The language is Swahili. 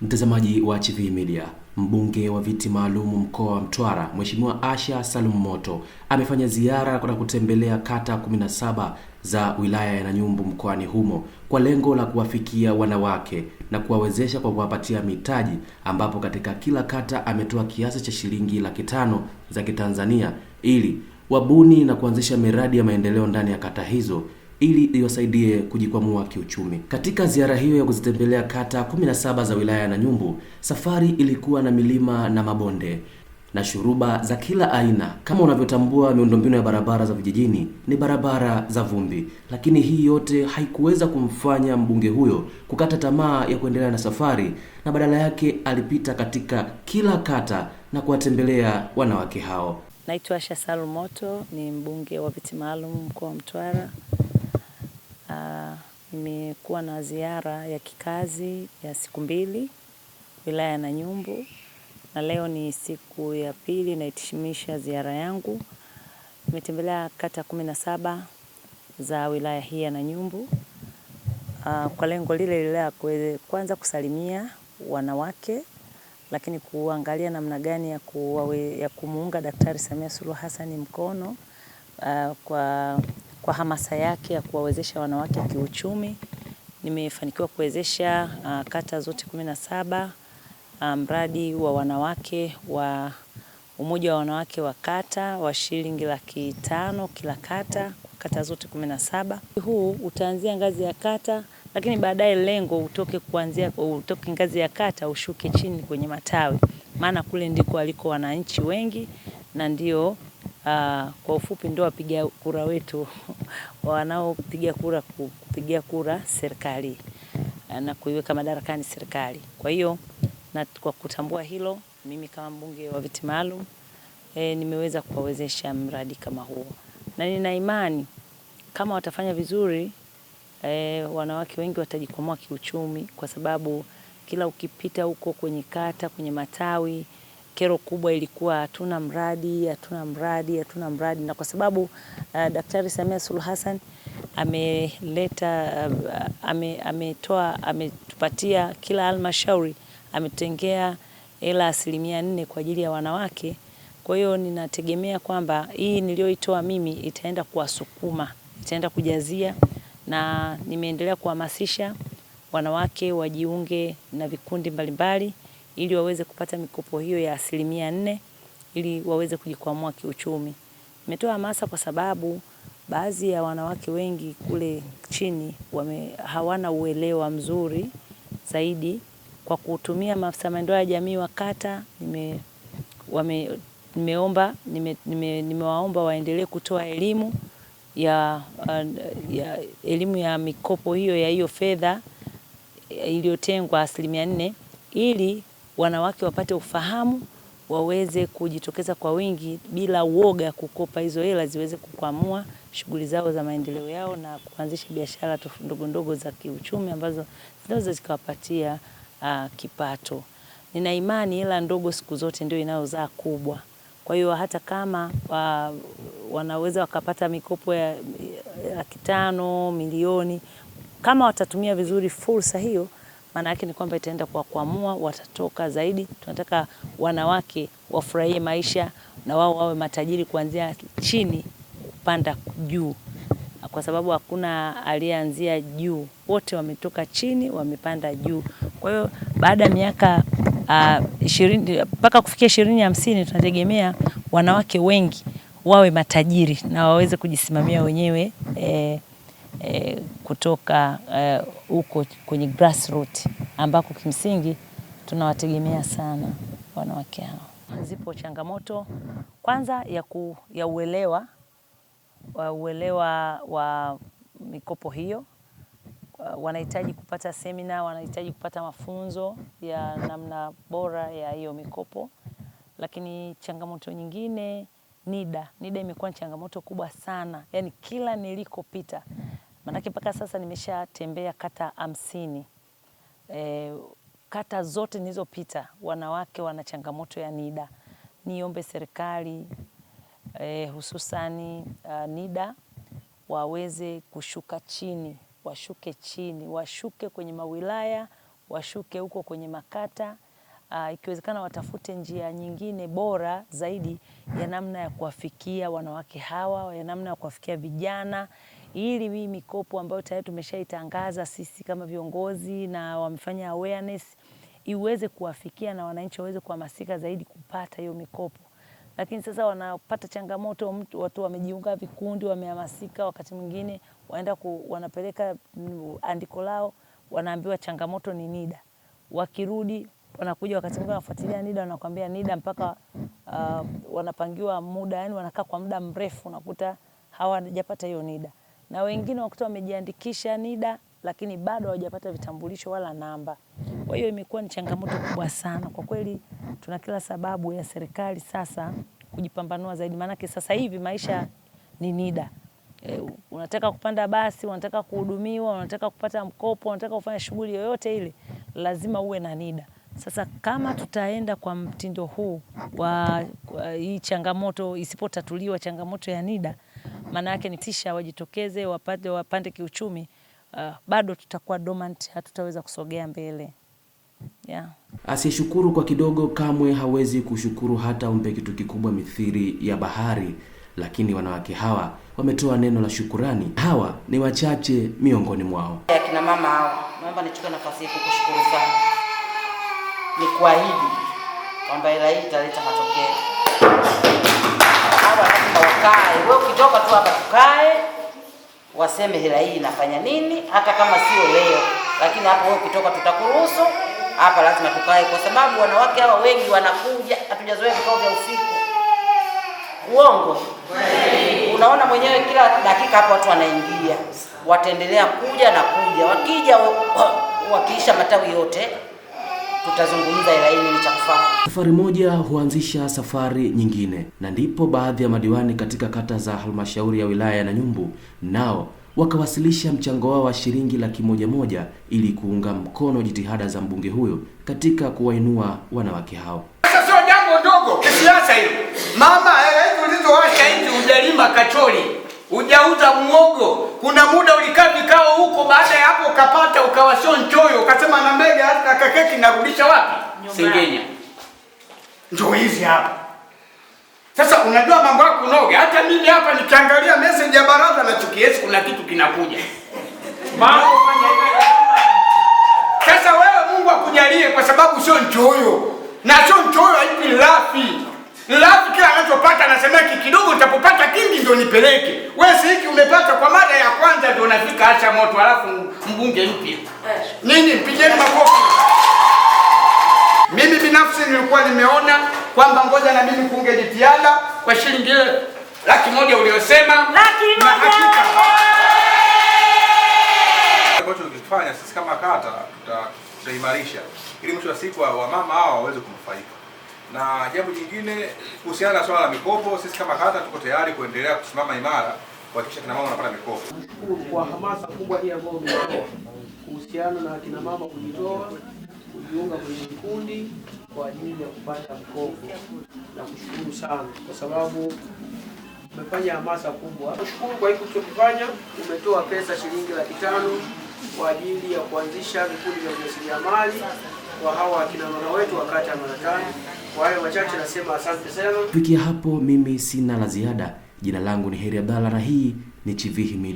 Mtazamaji wa Chivihi Media, mbunge wa viti maalum mkoa wa Mtwara, Mheshimiwa Asha Salum Moto amefanya ziara na kutembelea kata 17 za wilaya ya Nanyumbu mkoani humo kwa lengo la kuwafikia wanawake na kuwawezesha kwa kuwapatia mitaji, ambapo katika kila kata ametoa kiasi cha shilingi 500,000 za Kitanzania ili wabuni na kuanzisha miradi ya maendeleo ndani ya kata hizo ili iwasaidie kujikwamua kiuchumi. Katika ziara hiyo ya kuzitembelea kata 17 za wilaya ya Nanyumbu, safari ilikuwa na milima na mabonde na shuruba za kila aina. Kama unavyotambua, miundombinu ya barabara za vijijini ni barabara za vumbi, lakini hii yote haikuweza kumfanya mbunge huyo kukata tamaa ya kuendelea na safari, na badala yake alipita katika kila kata na kuwatembelea wanawake hao. Naitwa Asha Salum Moto, ni mbunge wa viti maalum mkoa wa Mtwara. Nimekuwa na ziara ya kikazi ya siku 2 wilaya ya Nanyumbu, na leo ni siku ya pili nahitimisha ziara yangu. Nimetembelea kata 17 za wilaya hii ya Nanyumbu kwa lengo lile la kwanza kusalimia wanawake, lakini kuangalia namna gani ya kumuunga Daktari Samia Suluhu Hassan mkono kwa hamasa yake ya kuwawezesha wanawake kiuchumi. Nimefanikiwa kuwezesha kata zote 17 mradi wa wanawake wa umoja wa wanawake wa kata wa shilingi 500,000 kila kata, kata zote 17. Huu utaanzia ngazi ya kata, lakini baadaye lengo utoke ngazi ya kata ushuke chini kwenye matawi, maana kule ndiko aliko wananchi wengi na ndio kwa ufupi ndio wapiga kura wetu wanaopiga kura kupigia kura serikali na kuiweka madarakani serikali. Kwa hiyo na kwa kutambua hilo, mimi kama mbunge wa viti maalum nimeweza kuwawezesha mradi kama huo, na nina imani kama watafanya vizuri wanawake wengi watajikwamua kiuchumi, kwa sababu kila ukipita huko kwenye kata, kwenye matawi, kero kubwa ilikuwa hatuna mradi, na kwa sababu Daktari Samia Suluhu Hassan ametupatia kila halmashauri ametengea hela 4% kwa ajili ya wanawake. Kwa hiyo ninategemea kwamba hii niliyoitoa mimi itaenda kuwasukuma, itaenda kujazia, na nimeendelea kuhamasisha wanawake wajiunge na vikundi mbalimbali ili waweze kupata mikopo hiyo ya 4% ili waweze kujikwamua kiuchumi. Nimetoa hamasa kwa sababu baadhi ya wanawake wengi kule chini hawana uelewa mzuri zaidi. Kwa kutumia maafisa maendeleo ya jamii wa kata, nimewaomba waendelee kutoa elimu ya mikopo hiyo ya hiyo fedha iliyotengwa 4% ili wanawake wapate ufahamu, waweze kujitokeza kwa wingi bila uoga kukopa hizo hela, ziweze kukwamua shughuli zao za maendeleo yao na kuanzisha biashara ndogo ndogo za kiuchumi ambazo zinaweza zikawapatia kipato. Nina imani hela ndogo siku zote ndio inayozaa kubwa. Kwa hiyo hata kama wanaweza wakapata mikopo ya 500,000, milioni, kama watatumia vizuri fursa hiyo, maana yake ni kwamba itaenda kuwakwamua, watatoka zaidi. Tunataka wanawake wafurahie maisha na wao wawe matajiri kuanzia chini kupanda juu, kwa sababu hakuna aliyeanzia juu, wote wametoka chini wamepanda juu. Kwa hiyo baada ya miaka 20 mpaka kufikia 2050 tunategemea wanawake wengi wawe matajiri na waweze kujisimamia wenyewe kutoka huko kwenye grassroots ambako kimsingi tunawategemea sana wanawake hao. Zipo changamoto kwanza ya uelewa wa mikopo hiyo. Wanahitaji kupata semina, wanahitaji kupata mafunzo ya namna bora ya hiyo mikopo. Lakini changamoto nyingine, NIDA imekuwa changamoto kubwa sana. Yaani kila nilikopita, manake mpaka sasa nimeshatembea kata 50. Kata zote nilizopita wanawake wana changamoto ya NIDA. Niombe serikali hususani NIDA waweze kushuka chini, washuke kwenye mawilaya, washuke huko kwenye makata, ikiwezekana watafute njia nyingine bora zaidi ya namna ya kuwafikia wanawake hawa, ya namna ya kuwafikia vijana, ili hii mikopo ambayo tayari tumeshaitangaza sisi kama viongozi na wamefanya awareness iweze kuwafikia na wananchi waweze kuhamasika zaidi kupata hiyo mikopo. Lakini sasa wanapata changamoto, watu wamejiunga vikundi, wamehamasika, wakati mwingine wanapeleka andiko lao, wanaambiwa changamoto ni NIDA. Wakirudi wanakuja wakati mwingine wanafuatilia NIDA, wanakuambia NIDA mpaka wanapangiwa muda, yani wanakaa kwa muda mrefu, unakuta hawajapata hiyo NIDA. Na wengine wakuta wamejiandikisha NIDA lakini bado hawajapata vitambulisho wala namba. Kwa hiyo imekuwa ni changamoto kubwa sana. Kwa kweli tuna kila sababu ya serikali sasa kujipambanua zaidi, maana sasa hivi maisha ni NIDA. Unataka kupanda basi, unataka kuhudumiwa, unataka kupata mkopo, unataka kufanya shughuli yoyote ile, lazima uwe na NIDA. Sasa kama tutaenda kwa mtindo huu wa hii changamoto isipotatuliwa, changamoto ya NIDA, maana yake ni tisha wajitokeze wapande kiuchumi, bado tutakuwa dormant, hatutaweza kusogea mbele. Yeah. Asiyeshukuru kwa kidogo kamwe hawezi kushukuru hata umpe kitu kikubwa mithili ya bahari. Lakini wanawake hawa wametoa neno la shukurani. Hawa ni wachache miongoni mwao. Akina mama hawa, naomba nichukue nafasi hii kukushukuru sana. Ni kuahidi kwamba hela hii italeta matokeo. Hawa lazima wakae. Wewe ukitoka tu hapa tukae, waseme hela hii inafanya nini, hata kama sio leo. Lakini hapo wewe ukitoka tutakuruhusu. Hapa lazima tukae kwa sababu wanawake hawa wengi wanakuja, hatujazoea vikao vya usiku. Uongo. Unaona mwenyewe kila dakika hapo watu wanaingia. Wataendelea kuja na kuja. Wakija wakiisha matawi yote, tutazungumza hela hii nini cha kufanya. Safari moja huanzisha safari nyingine, na ndipo baadhi ya madiwani katika kata za halmashauri ya wilaya ya Nanyumbu nao wakawasilisha mchango wao wa shilingi 100,000 ili kuunga mkono jitihada za mbunge huyo katika kuwainua wanawake hao. Sasa sio jambo ndogo kisiasa hilo. Mama, hizo ulizowasha hizi hujalima kachori, hujauza muogo. Kuna muda ulikaa vikao huko, baada ya hapo ukapata ukawasio nchoyo, ukasema na mbele hata kakeki narudisha wapi? Sengenya. Ndio hizi hapa. Sasa unajua mambo yako noga. Hata mimi hapa nikiangalia message ya baraza na chukiesi kuna kitu kinakuja. Mambo fanya hivi. Sasa wewe Mungu akujalie kwa sababu sio nchoyo. Na sio nchoyo hivi lafi. Lafi kila anachopata anasema kidogo utapopata kingi ndio nipeleke. Wewe si hiki umepata kwa mara ya kwanza ndio unafika acha moto alafu mbunge mpya. Nini mpigeni makofi. Mimi binafsi nilikuwa nimeona kwamba ngoja na mimi kuunge jitihada kwa shilingi 100,000 uliyosema. 100,000. Ambacho tukifanya sisi kama kata tutaimarisha ili mwisho wa siku wa mama hao waweze kunufaika. Na jambo jingine kuhusiana na swala la mikopo, sisi kama kata tuko tayari kuendelea kusimama imara kuhakikisha kina mama wanapata mikopo. Nashukuru kwa hamasa kubwa hii ambayo umetoa kuhusiana na kina mama kujitoa, kujiunga kwenye vikundi kwa ajili ya kupata mkopo. Na kushukuru sana kwa sababu umefanya hamasa kubwa. Nashukuru kwa hiki ulichokifanya, umetoa pesa shilingi 500,000 kwa ajili ya kuanzisha vikundi vya ujasiriamali kwa hawa akina mama wetu wa kata ya Maratani. Kwa hayo machache nasema asante sana. Kufikia hapo mimi sina la ziada. Jina langu ni Heri Abdalla na hii ni Chivihi Media.